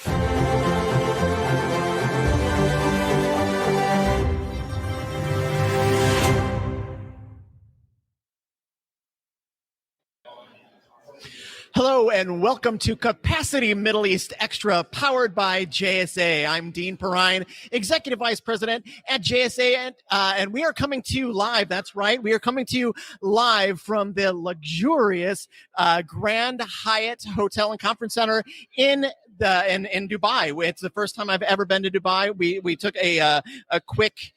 Hello and welcome to Capacity Middle East Xtra, powered by JSA. I'm Dean Perrine, Executive Vice President at JSA, and we are coming to you live. That's right, we are coming to you live from the luxurious Grand Hyatt Hotel and Conference Center in Dubai. It's the first time I've ever been to Dubai. We took a quick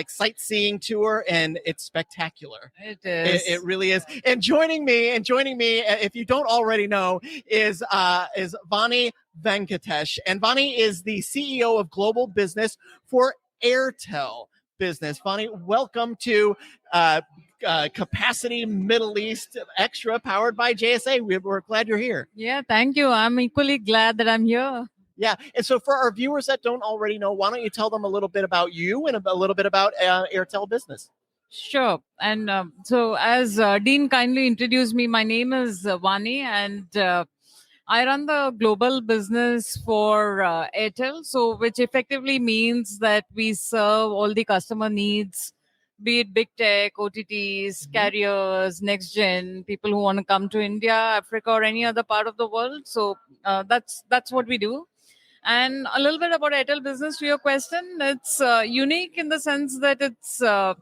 sightseeing tour, and it's spectacular. It is. It really is. And joining me, if you don't already know, is Vani Venkatesh. And Vani is the CEO of Global Business for Airtel Business. Vani, welcome to Capacity Middle East Xtra, powered by JSA. We're glad you're here. Yeah, thank you. I'm equally glad that I'm here. Yeah. And so for our viewers that don't already know, why don't you tell them a little bit about you and a little bit about Airtel Business? Sure. And so as Dean kindly introduced me, my name is Vani, and I run the global business for Airtel, so which effectively means that we serve all the customer needs, be it big tech, OTTs, carriers, next gen, people who want to come to India, Africa, or any other part of the world. So that's what we do. And a little bit about Airtel Business to your question. It's unique in the sense that it's we are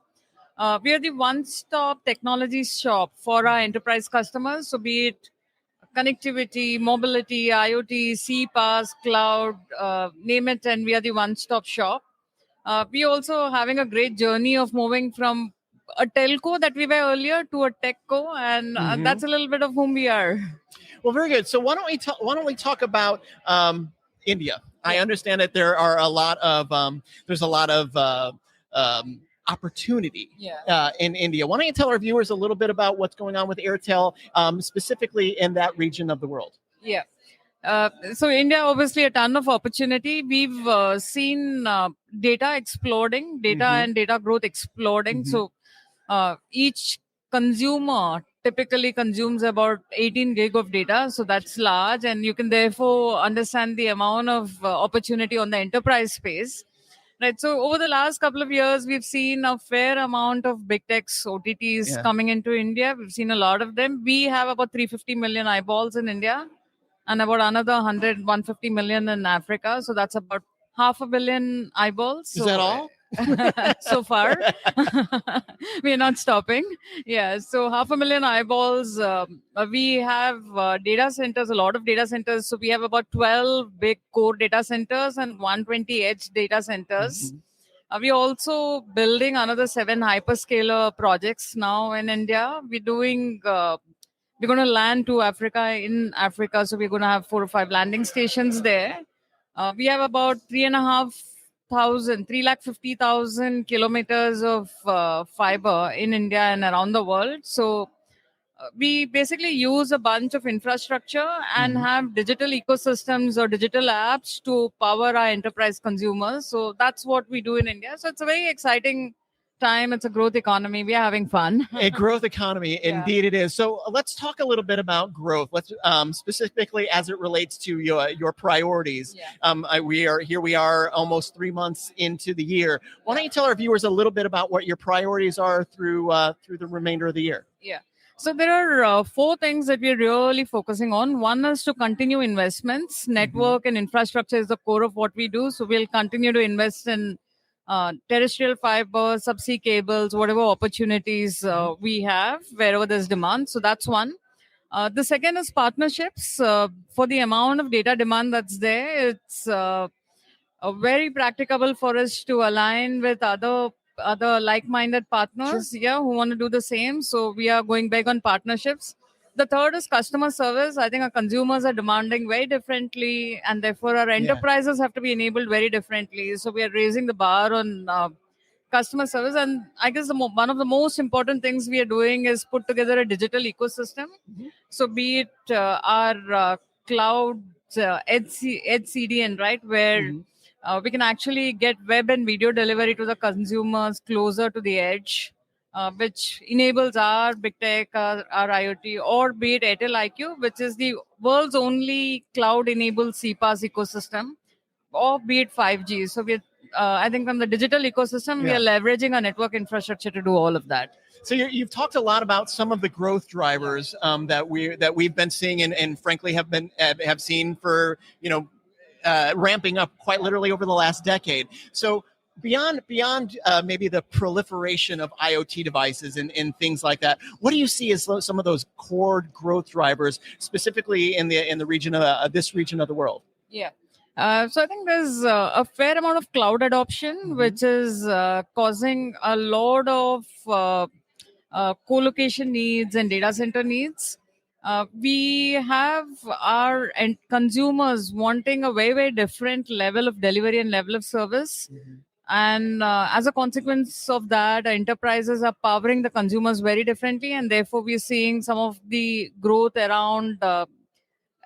the one-stop technology shop for our enterprise customers. So be it connectivity, mobility, IoT, CPaaS, cloud, name it, and we are the one-stop shop. We also having a great journey of moving from a telco that we were earlier to a techco, and that's a little bit of whom we are. Well, very good. So why don't we talk about India? I understand that there are there's a lot of opportunity in India. Why don't you tell our viewers a little bit about what's going on with Airtel, specifically in that region of the world? Yeah. So India, obviously a ton of opportunity. We've seen data exploding, and data growth exploding. So each consumer typically consumes about 18 gig of data. So that's large. And you can therefore understand the amount of opportunity on the enterprise space. Right. So over the last couple of years, we've seen a fair amount of big techs, OTTs coming into India. We've seen a lot of them. We have about 350 million eyeballs in India and about another 150 million in Africa. So that's about 500 million eyeballs. Is that all? So far, we are not stopping. Yeah, so 500 million eyeballs. We have data centers, a lot of data centers. So we have about 12 big core data centers and 120 edge data centers. We're also building another 7 hyperscaler projects now in India. We're doing. We're going to land to Africa in Africa, so we're going to have 4 or 5 landing stations there. We have about 350,000 kilometers of fiber in India and around the world. So we basically use a bunch of infrastructure and have digital ecosystems or digital apps to power our enterprise consumers. So that's what we do in India. So it's a very exciting time. It's a growth economy. We are having fun. A growth economy, indeed it is. So let's talk a little bit about growth. Let's specifically as it relates to your priorities. We are almost 3 months into the year. Why don't you tell our viewers a little bit about what your priorities are through the remainder of the year? Yeah. So there are 4 things that we're really focusing on. One is to continue investments. Network and infrastructure is the core of what we do. So we'll continue to invest in terrestrial fiber, subsea cables, whatever opportunities we have, wherever there's demand. So that's one. The second is partnerships. For the amount of data demand that's there, it's very practicable for us to align with other like-minded partners who want to do the same. So we are going big on partnerships. The third is customer service. I think our consumers are demanding very differently, and therefore our enterprises have to be enabled very differently. So we are raising the bar on customer service. And I guess one of the most important things we are doing is put together a digital ecosystem. So be it our cloud edge CDN, right, where we can actually get web and video delivery to the consumers closer to the edge. which enables our big tech, our IoT, or be it Airtel IQ, which is the world's only cloud-enabled CPaaS ecosystem, or be it 5G. So I think from the digital ecosystem, we are leveraging our network infrastructure to do all of that. So you've talked a lot about some of the growth drivers that we've been seeing and frankly have seen for ramping up quite literally over the last decade. So beyond maybe the proliferation of IoT devices and things like that, what do you see as some of those core growth drivers, specifically in the region of this region of the world? Yeah. So I think there's a fair amount of cloud adoption, which is causing a lot of co-location needs and data center needs. We have our consumers wanting a very, very different level of delivery and level of service. And as a consequence of that, enterprises are powering the consumers very differently. And therefore, we're seeing some of the growth around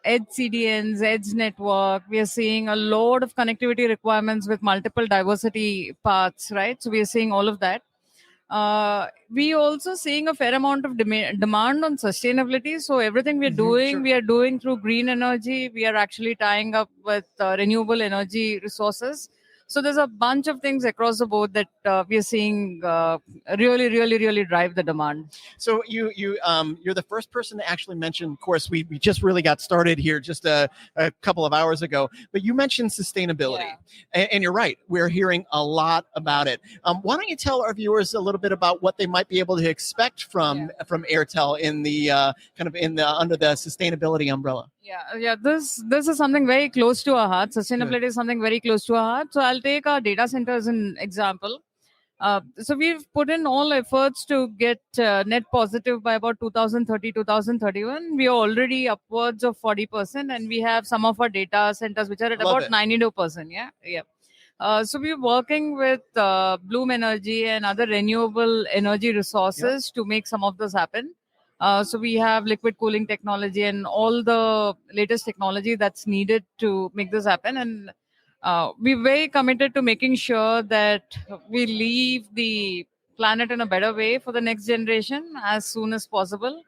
edge CDNs, edge network. We are seeing a lot of connectivity requirements with multiple diversity paths, right? So we are seeing all of that. We also seeing a fair amount of demand on sustainability. So everything we're doing, we are doing through green energy. We are actually tying up with renewable energy resources. So there's a bunch of things across the board that we are seeing really drive the demand. So you're the first person to actually mention. Of course, we just really got started here just a couple of hours ago. But you mentioned sustainability, and you're right. We're hearing a lot about it. Why don't you tell our viewers a little bit about what they might be able to expect from Airtel in the under the sustainability umbrella? Yeah. This is something very close to our heart. Sustainability is something very close to our heart. So I'll take our data center as an example. So we've put in all efforts to get net positive by about 2030, 2031. We are already upwards of 40%, and we have some of our data centers which are at about 92%. Yeah. So we're working with Bloom Energy and other renewable energy resources to make some of this happen. So we have liquid cooling technology and all the latest technology that's needed to make this happen. And we're very committed to making sure that we leave the planet in a better way for the next generation as soon as possible.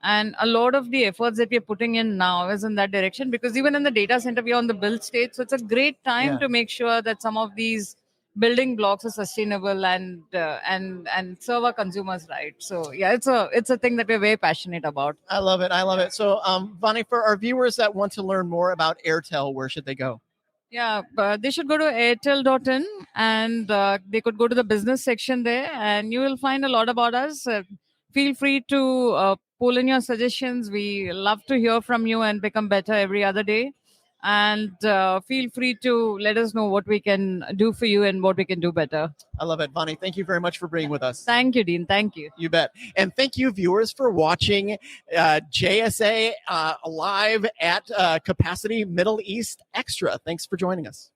And a lot of the efforts that we're putting in now is in that direction, because even in the data center, we're on the build stage. So it's a great time to make sure that some of these building blocks are sustainable and serve our consumers right. So it's a thing that we're very passionate about. I love it. So Vani, for our viewers that want to learn more about Airtel, where should they go? Yeah, they should go to airtel.in and they could go to the business section there, and you will find a lot about us. Feel free to pull in your suggestions. We love to hear from you and become better every other day. And feel free to let us know what we can do for you and what we can do better. I love it. Vani, thank you very much for being with us. Thank you, Dean. Thank you. You bet. And thank you, viewers, for watching JSA live at Capacity Middle East Extra. Thanks for joining us.